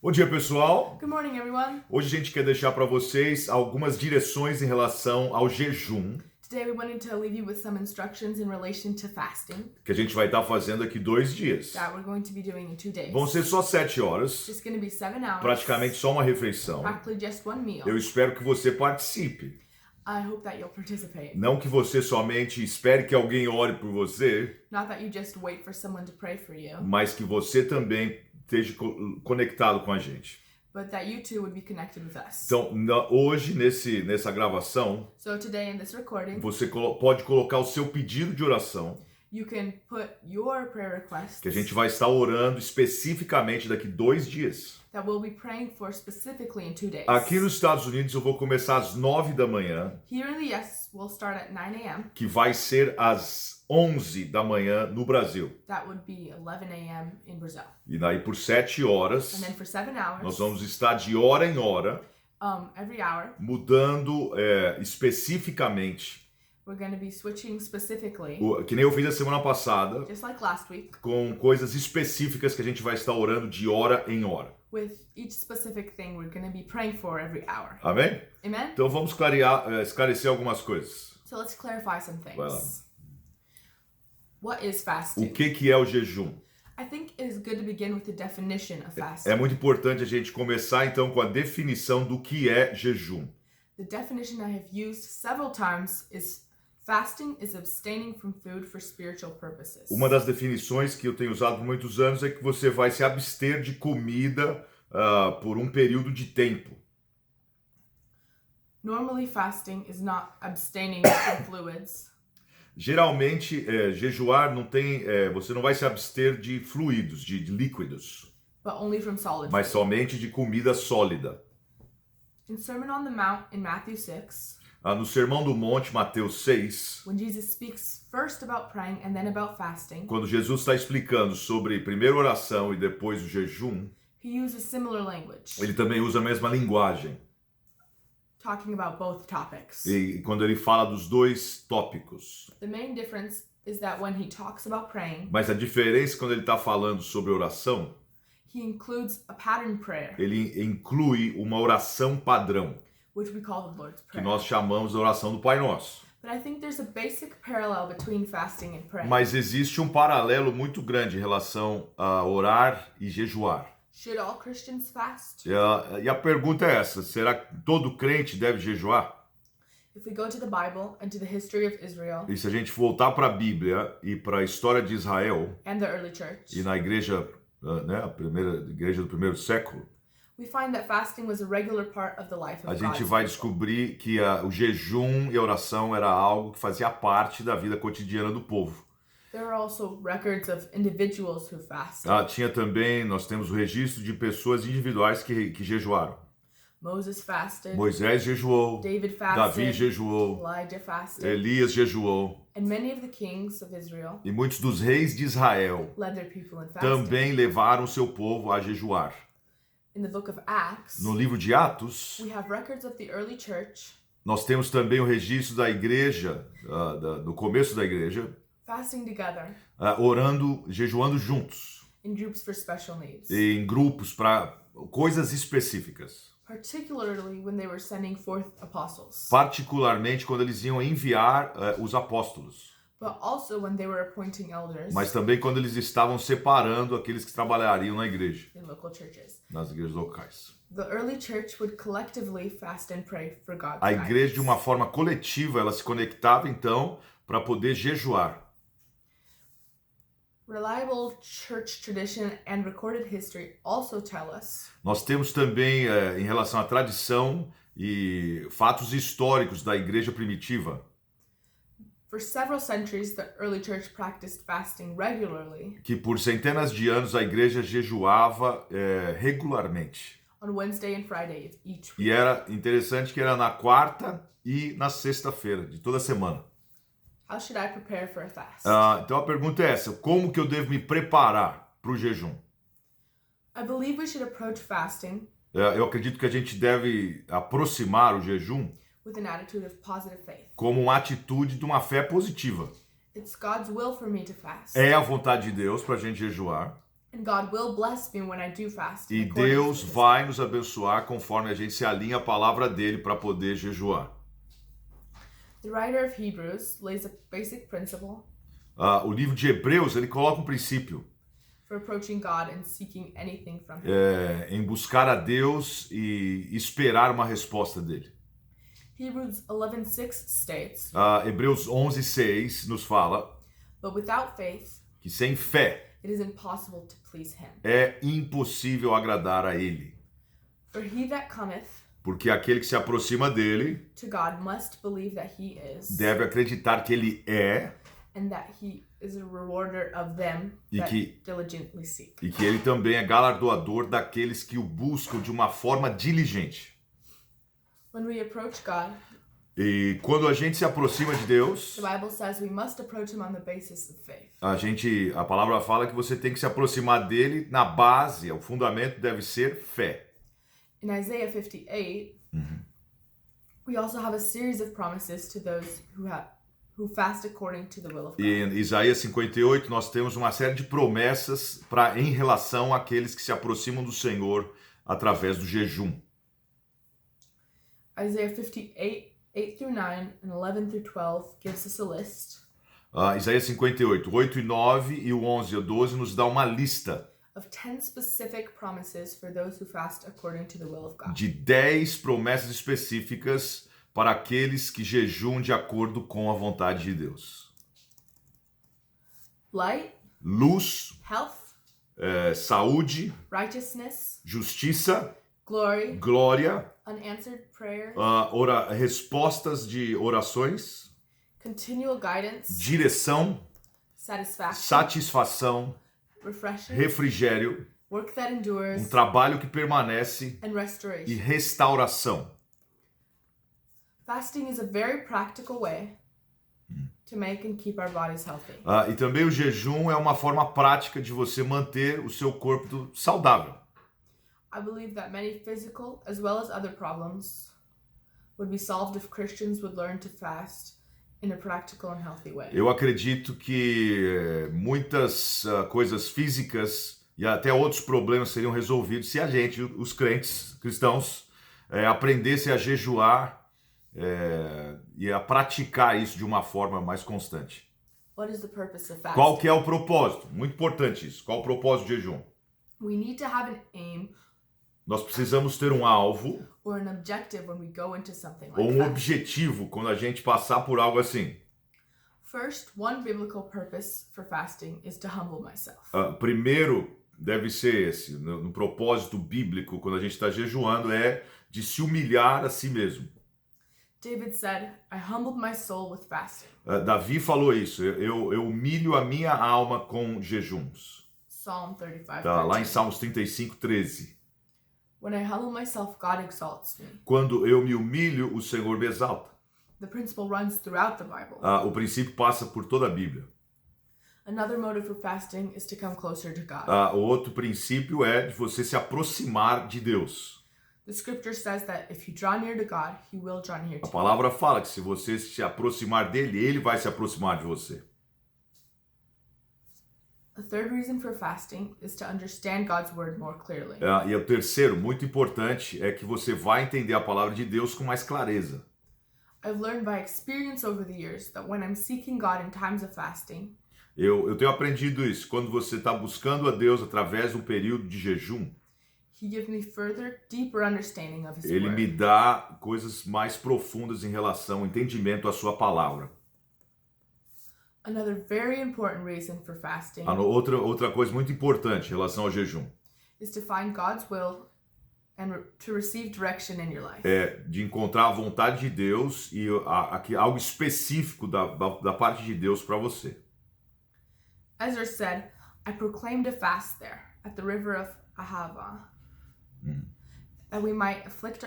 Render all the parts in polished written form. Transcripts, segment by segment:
Bom dia, pessoal. Good morning, everyone. Hoje a gente quer deixar para vocês algumas direções em relação ao jejum Today we wanted to leave you with some instructions in relation to fasting que a gente vai estar fazendo aqui 2 dias. that we're going to be doing in 2 days. Vão ser só 7 horas, It's going to be 7 hours. praticamente só uma refeição. Practically just one meal. Eu espero que você participe. I hope that you'll participate. Não que você somente espere que alguém ore por você, Not that you just wait for someone to pray for you, mas que você também esteja conectado com a gente. but that you too would be connected with us. Então, hoje, nessa gravação, So today in this recording, você pode colocar o seu pedido de oração, you can put your prayer requests que a gente vai estar orando especificamente daqui 2 dias. that we'll be praying for specifically in 2 days. Aqui nos Estados Unidos eu vou começar às 9 da manhã, Here in the US, we'll start at 9 a.m. que vai ser às 11 da manhã no Brasil. That would be 11 a.m. in Brazil. E daí por 7 horas, And then for 7 hours, nós vamos estar de hora em hora, every hour, mudando especificamente, we're going to be switching specifically, que nem eu fiz a semana passada, just like last week, com coisas específicas que a gente vai estar orando de hora em hora. with each specific thing we're going to be praying for every hour. Amém? Amen? Então vamos esclarecer algumas coisas. So let's clarify some Vai lá. things. What is O fasting? que é o jejum? I think it is good to begin with the definition of fasting. É muito importante a gente começar então com a definição do que é jejum. The definition I have used several times is fasting is abstaining from food for spiritual purposes. Uma das definições que eu tenho usado por muitos anos é que você vai se abster de comida por um período de tempo. Normally, fasting is not abstaining from fluids, Geralmente, jejuar não tem, você não vai se abster de fluidos, de líquidos, but only from solid mas food. somente de comida sólida. In Sermon on the Mount in Matthew 6, No Sermão do Monte, Mateus 6, when Jesus speaks first about praying and then about fasting, quando Jesus está explicando sobre primeiro oração e depois o jejum, he uses similar language, ele também usa a mesma linguagem. talking about both topics. E quando ele fala dos dois tópicos. The main difference is that when he talks about praying, Mas a diferença quando ele está falando sobre oração, he includes a pattern prayer, ele inclui uma oração padrão, which we call the Lord's que Prayer. nós chamamos de oração do Pai Nosso. But I think there's a basic parallel between fasting and praying. Mas existe um paralelo muito grande em relação a orar e jejuar. Should all Christians fast? E a pergunta é essa: será que todo crente deve jejuar? If we go to the Bible and to the history of Israel E se a gente voltar para a Bíblia e para a história de Israel and the early church, e na igreja, a primeira igreja do primeiro século, we find that fasting was a regular part of the life a of gente God's vai people. descobrir que o jejum e a oração era algo que fazia parte da vida cotidiana do povo. There are also records of individuals who fasted. Tinha também, nós temos o registro de pessoas individuais que jejuaram. Moses fasted, Moisés jejuou, David Davi fasted, jejuou, Elijah fasted, Elias jejuou. and many of the kings of Israel E muitos dos reis de Israel led their people in fasting. também levaram seu povo a jejuar. In the book of Acts, No livro de Atos, we have records of the early church nós temos também o registro da igreja, do começo da igreja, fasting together orando, jejuando juntos, in groups for special needs, em grupos para coisas específicas. particularly when they were sending forth apostles, Particularmente quando eles iam enviar os apóstolos, but also when they were appointing elders mas também quando eles estavam separando aqueles que trabalhariam na igreja, in local churches. nas igrejas locais. The early church would collectively fast and pray for God's A igreja, de guidance. uma forma coletiva, ela se conectava então para poder jejuar. Reliable church tradition and recorded history also tell us Nós temos também, em relação à tradição e fatos históricos da igreja primitiva, for several centuries the early church practiced fasting regularly que por centenas de anos a igreja jejuava regularmente. on Wednesday and Friday of each week. E era interessante que era na quarta e na sexta-feira de toda semana. How should I prepare for a fast? Então a pergunta é essa: como que eu devo me preparar para o jejum? I believe we should approach fasting Eu acredito que a gente deve aproximar o jejum with an attitude of positive faith. como uma atitude de uma fé positiva. It's God's will for me to fast. É a vontade de Deus para a gente jejuar. And God will bless me when I do fast. E in accordance Deus with His vai nos abençoar conforme a gente se alinha à palavra dele para poder jejuar. The writer of Hebrews lays a basic principle O livro de Hebreus, ele coloca um princípio for approaching God and seeking anything from Him. em buscar a Deus e esperar uma resposta dele. Hebrews 11:6 states, Hebreus 11:6 nos fala "But without faith, que sem fé it is impossible to please Him. é impossível agradar a ele. For he that cometh Porque aquele que se aproxima dele to God must believe that He is, deve acreditar que ele é and that He is a rewarder of them E that que- diligently seek." e que ele também é galardoador daqueles que o buscam de uma forma diligente. When we approach God, E quando a gente se aproxima de Deus, the Bible says we must approach Him on the basis of faith. a palavra fala que você tem que se aproximar dele na base, o fundamento deve ser fé. In Isaiah 58, we also have a series of promises to those who fast according to the will of God. E em Isaías 58 nós temos uma série de promessas em relação àqueles que se aproximam do Senhor através do jejum. Isaiah 58, 8 through 9, and 11 through 12 gives us a list Isaías 58, 8 e 9 e o 11 e o 12 nos dá uma lista of 10 specific promises for those who fast according to the will of God. de 10 promessas específicas para aqueles que jejuam de acordo com a vontade de Deus. Light, Luz, health, saúde, righteousness, justiça, glory, glória, unanswered prayer, respostas de orações, continual guidance, direção, satisfaction, satisfação, refreshing, refrigério, work that endures, trabalho que permanece and e restoration. restauração. Fasting is a very practical way to make and keep our bodies healthy. E também o jejum é uma forma prática de você manter o seu corpo saudável. I believe that many physical as well as other problems would be solved if Christians would learn to fast in a practical and healthy way. Eu acredito que muitas coisas físicas e até outros problemas seriam resolvidos se a gente, os crentes cristãos, aprendessem a jejuar e a praticar isso de uma forma mais constante. What is the purpose of fasting? Qual que é o propósito? Muito importante isso. Qual o propósito do jejum? We need to have an aim Nós precisamos ter um alvo or an objective when we go into something ou like um fasting. objetivo quando a gente passar por algo assim. First, one biblical purpose for fasting is to humble myself. Primeiro deve ser esse, no propósito bíblico, quando a gente está jejuando, é de se humilhar a si mesmo. David said, "I humbled my soul with fasting." Davi falou isso, eu humilho a minha alma com jejuns. Psalm 35. Tá lá em 13. Salmos 35, 13. When I humble myself, God exalts me. Quando eu me humilho, o Senhor me exalta. The principle runs throughout the Bible. O princípio passa por toda a Bíblia. Another motive for fasting is to come closer to God. O outro princípio é de você se aproximar de Deus. The scripture says that if you draw near to God, He will draw near A to you. palavra fala que se você se aproximar dele, ele vai se aproximar de você. A third reason for fasting is to understand God's word more clearly. E o terceiro, muito importante, é que você vai entender a palavra de Deus com mais clareza. I've learned by experience over the years that when I'm seeking God in times of fasting, Eu tenho aprendido isso. Quando você está buscando a Deus através de um período de jejum, He gives me further, deeper understanding of His ele word. me dá coisas mais profundas em relação ao entendimento à sua palavra. Another very important reason for fasting Outra coisa muito importante em relação ao jejum is to find God's will and to receive direction in your life. é de encontrar a vontade de Deus e algo específico da parte de Deus para você. Ezra said, "I proclaimed a fast there at the river of Ahava, that we might afflict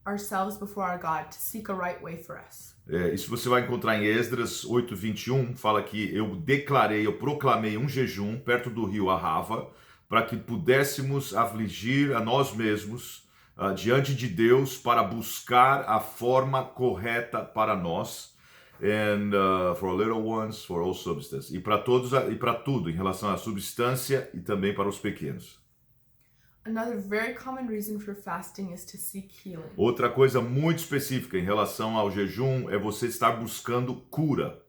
ourselves before our God to seek a right way for us." Isso você vai encontrar em Esdras 8:21, fala que eu proclamei um jejum perto do rio Ahava, para que pudéssemos afligir a nós mesmos diante de Deus para buscar a forma correta para nós. and for little ones, for all substance. E para todos e para tudo, em relação à substância e também para os pequenos. Another very common reason for fasting is to seek healing. Outra coisa muito específica em relação ao jejum é você estar buscando cura.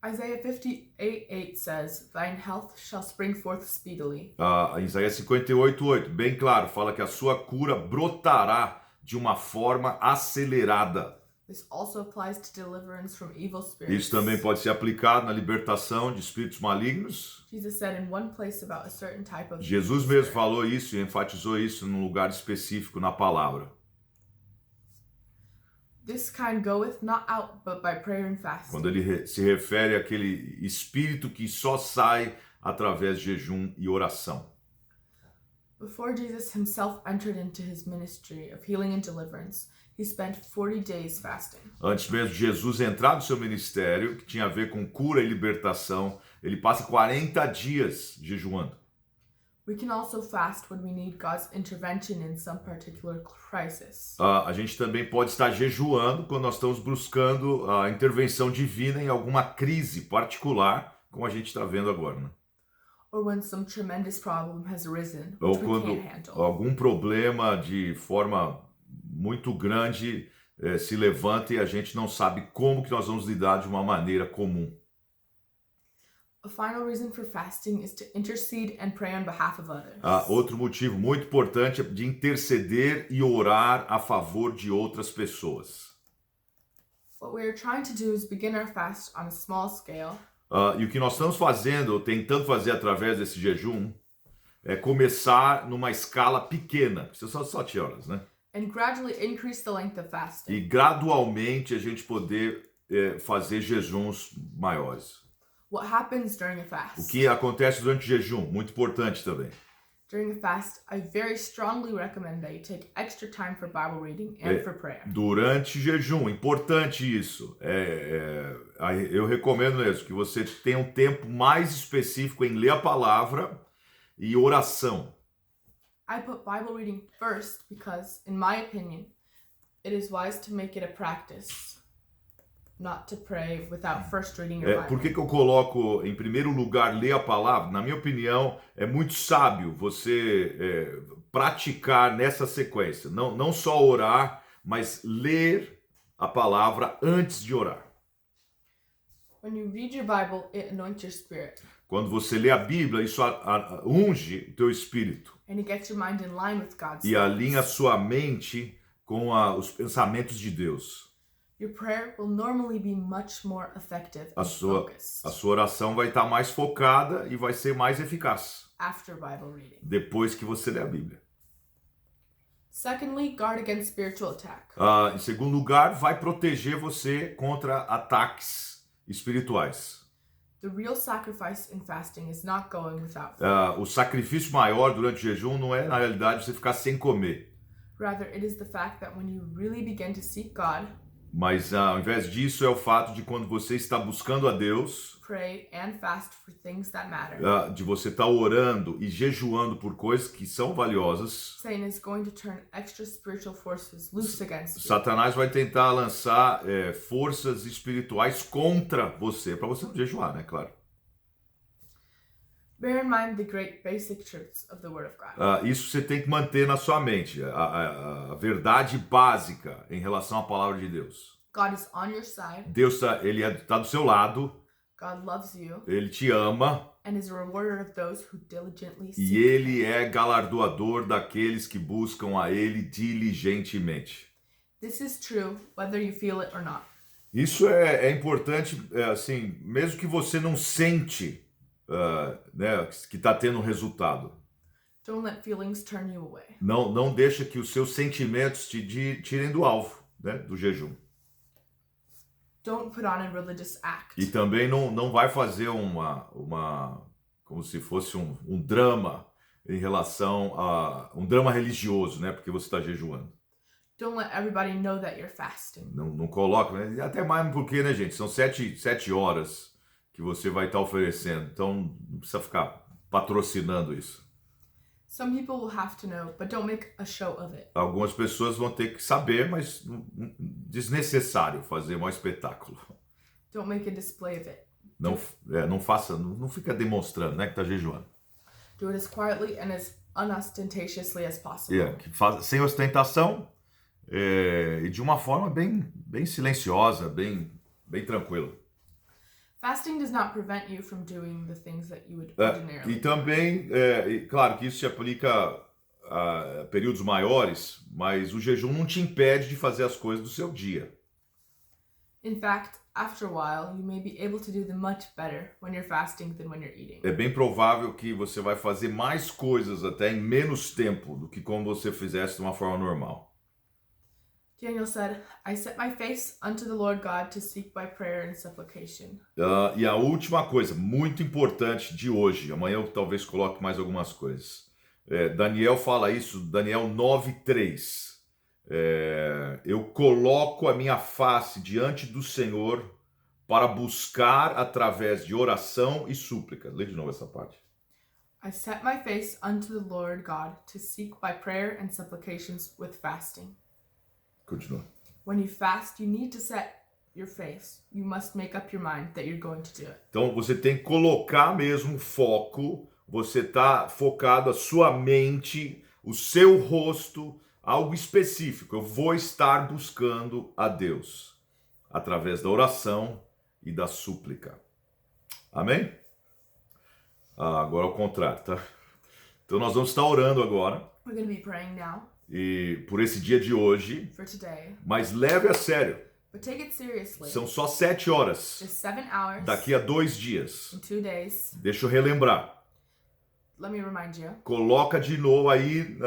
Isaiah 58:8 says, "Thine health shall spring forth speedily." Isaías 58:8, bem claro, fala que a sua cura brotará de uma forma acelerada. This also applies to deliverance from evil spirits. Isso também pode ser aplicado na libertação de espíritos malignos. Jesus said in one place about a certain type of Jesus evil mesmo spirit. falou isso e enfatizou isso num lugar específico na palavra. This kind goeth not out but by prayer and fasting. Quando ele se refere àquele espírito que só sai através de jejum e oração. Before Jesus himself entered into his ministry of healing and deliverance, he spent 40 days fasting. Antes mesmo de Jesus entrar no seu ministério, que tinha a ver com cura e libertação, ele passa 40 dias jejuando. We can also fast when we need God's intervention in some particular crisis. A gente também pode estar jejuando quando nós estamos buscando a intervenção divina em alguma crise particular, como a gente está vendo agora, né? Or when some tremendous problem has arisen, Ou which we quando can't handle. algum problema de forma muito grande se levanta e a gente não sabe como que nós vamos lidar de uma maneira comum. A final reason for fasting is to intercede and pray on behalf of others. Outro motivo muito importante é de interceder e orar a favor de outras pessoas. What we are trying to do is begin our fast on a small scale. E o que nós estamos fazendo, ou tentando fazer através desse jejum, é começar numa escala pequena, precisa só 7 horas, né? And gradually increase the length of fasting. E gradualmente a gente poder fazer jejuns maiores. What happens during a fast? O que acontece durante o jejum, muito importante também. During a fast, I very strongly recommend that you take extra time for Bible reading and for prayer. Durante o jejum, importante isso. Eu recomendo mesmo que você tenha um tempo mais específico em ler a palavra e oração. I put Bible reading first because, in my opinion, it is wise to make it a practice, not to pray without first reading your Bible. Por que eu coloco em primeiro lugar ler a palavra? Na minha opinião, é muito sábio você praticar nessa sequência. Não só orar, mas ler a palavra antes de orar. When you read your Bible, it anoints your spirit. Quando você lê a Bíblia, isso unge o teu espírito. And it gets your mind in line with God's E thoughts. alinha sua mente com os pensamentos de Deus. Your prayer will normally be much more effective A and sua focused oração vai estar mais focada e vai ser mais eficaz after Bible reading. depois que você lê a Bíblia. Secondly, guard against spiritual attack. Em segundo lugar, vai proteger você contra ataques espirituais. The real sacrifice in fasting is not going without food. O sacrifício maior durante o jejum não é, na realidade, você ficar sem comer. Rather, it is the fact that when you really begin to seek God, Mas ao invés disso é o fato de quando você está buscando a Deus, pray and fast for things that matter, de você estar orando e jejuando por coisas que são valiosas, Satan is going to turn extra spiritual forces loose against you. Satanás vai tentar lançar forças espirituais contra você, para você não jejuar, né? Claro. Bear in mind the great basic truths of the Word of God. Isso você tem que manter na sua mente, a verdade básica em relação à palavra de Deus. God is on your side. Deus ele está do seu lado, God loves you ele te ama and is a rewarder of those who diligently e seek ele Him. é galardoador daqueles que buscam a ele diligentemente. This is true whether you feel it or not. Isso é importante, assim, mesmo que você não sente né, que está tendo um resultado. Don't let feelings turn you away. Não deixa que os seus sentimentos te tirem do alvo, né, do jejum. Don't put on a religious act. E também não vai fazer como se fosse um drama em relação a um drama religioso, né, porque você está jejuando. Don't let everybody know that you're fasting. Não coloca, né? Até mais porque, né, gente, são 7 horas que você vai estar oferecendo, então não precisa ficar patrocinando isso. Some people will have to know, but don't make a show of it. Algumas pessoas vão ter que saber, mas desnecessário fazer um espetáculo. Don't make a display of it. Não faça, não fica demonstrando, né, que está jejuando. Do it as quietly and as unostentatiously as possible. Que faz sem ostentação e de uma forma bem silenciosa, bem tranquila. Fasting does not prevent you from doing the things that you would ordinarily E também, claro que isso se aplica a períodos maiores, mas o jejum não te impede de fazer as coisas do seu dia. In fact, after a while, you may be able to do them much better when you're fasting than when you're eating. É bem provável que você vai fazer mais coisas até em menos tempo do que como você fizesse de uma forma normal. Daniel said, I set my face unto the Lord God to seek by prayer and supplication. E a última coisa, muito importante de hoje, amanhã eu talvez coloque mais algumas coisas. Daniel fala isso, Daniel 9:3. Eu coloco a minha face diante do Senhor para buscar através de oração e súplica. Lê de novo essa parte. I set my face unto the Lord God to seek by prayer and supplications with fasting. Continua. When you fast, you need to set your face. You must make up your mind that you're going to do it. Então você tem que colocar mesmo foco, você está focado a sua mente, o seu rosto, algo específico. Eu vou estar buscando a Deus através da oração e da súplica. Amém? Agora ao contrário, tá? Então nós vamos estar orando agora. We're going to be praying now E por esse dia de hoje, for today. mas leve a sério. But take it seriously. São só 7 horas. Just 7 hours Daqui a 2 dias. in 2 days. Deixa eu relembrar. Let me remind you. Coloca de novo aí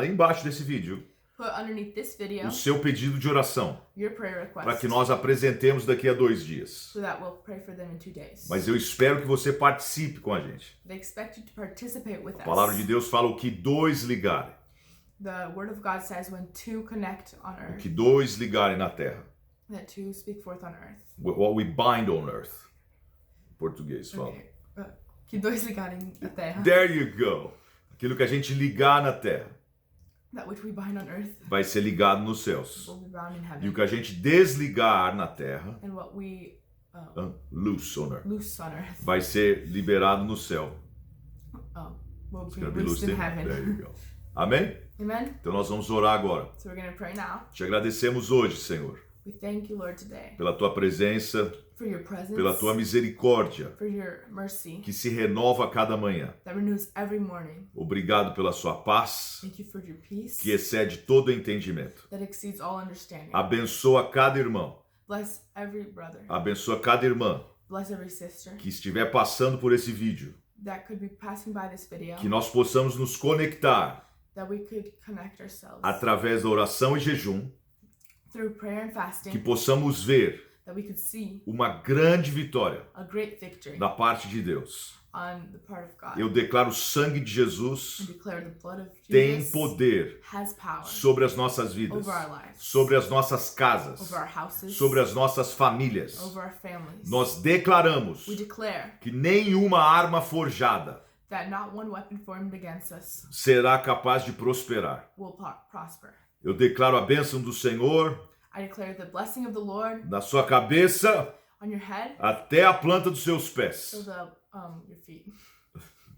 embaixo desse vídeo Put underneath this video o seu pedido de oração your prayer para request que nós apresentemos daqui a 2 dias. so that we'll pray for them in 2 days. Mas eu espero que você participe com a gente. They expect you to participate with A palavra de us. Deus fala o que 2 ligarem. The word of God says when 2 connect on O earth, que 2 ligarem na terra. that 2 speak forth on earth. What we bind on earth. Em português fala. Okay. Que 2 ligarem na terra. There you go. Aquilo que a gente ligar na terra That which we bind on earth vai ser ligado nos céus. will be bound in E heaven. o que a gente desligar na terra, And what we loose on earth, loose on earth vai ser liberado no céu. will It's be gonna be loosed loosed in in. heaven. There you go. Amém? Amen? Então nós vamos orar agora. So we're going to pray now. Te agradecemos hoje, Senhor, We thank you, Lord, today pela tua presença, for your presence, pela tua misericórdia, for your mercy que se renova a cada manhã. that renews every morning. Obrigado pela sua paz, Thank you for your peace que excede todo entendimento. that exceeds all understanding. Abençoa cada irmão, Bless every brother. abençoa cada irmã Bless every sister que estiver passando por esse vídeo. that could be passing by this video. Que nós possamos nos conectar That we could connect ourselves através da oração e jejum, through prayer and fasting. que possamos ver That we could see uma grande vitória a great victory da parte de Deus. on the part of God. Eu declaro o sangue de Jesus And declare the blood of tem Jesus poder has power sobre as nossas vidas, over our lives, sobre as nossas casas, over our houses, sobre as nossas famílias. over our families. Nós declaramos We declare que nenhuma arma forjada that not one weapon formed against us será capaz de prosperar. will prosper. Eu declaro a bênção do Senhor I declare the blessing of the Lord na sua cabeça on your head, até a planta dos seus pés. so the your feet,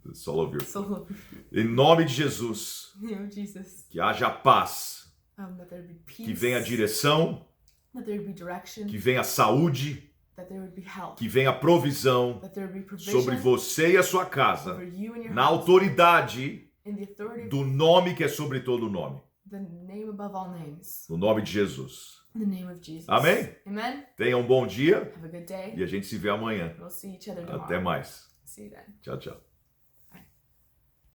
It's all of your so of your feet. Em nome de Jesus, In the name of Jesus, que haja paz, that there would be peace, que venha direção, that there would be direction, que venha saúde, that there would be health, que venha provisão that there would be provision sobre você e a sua casa, over you and your na house, autoridade in the authority of do nome que é sobre todo nome, the name above all names, no nome de Jesus. in the name of Jesus. Amém? Amen. Tenha um bom dia Have a good day. e a gente se vê amanhã. We'll see each other Até tomorrow. mais. See you then. Tchau, tchau.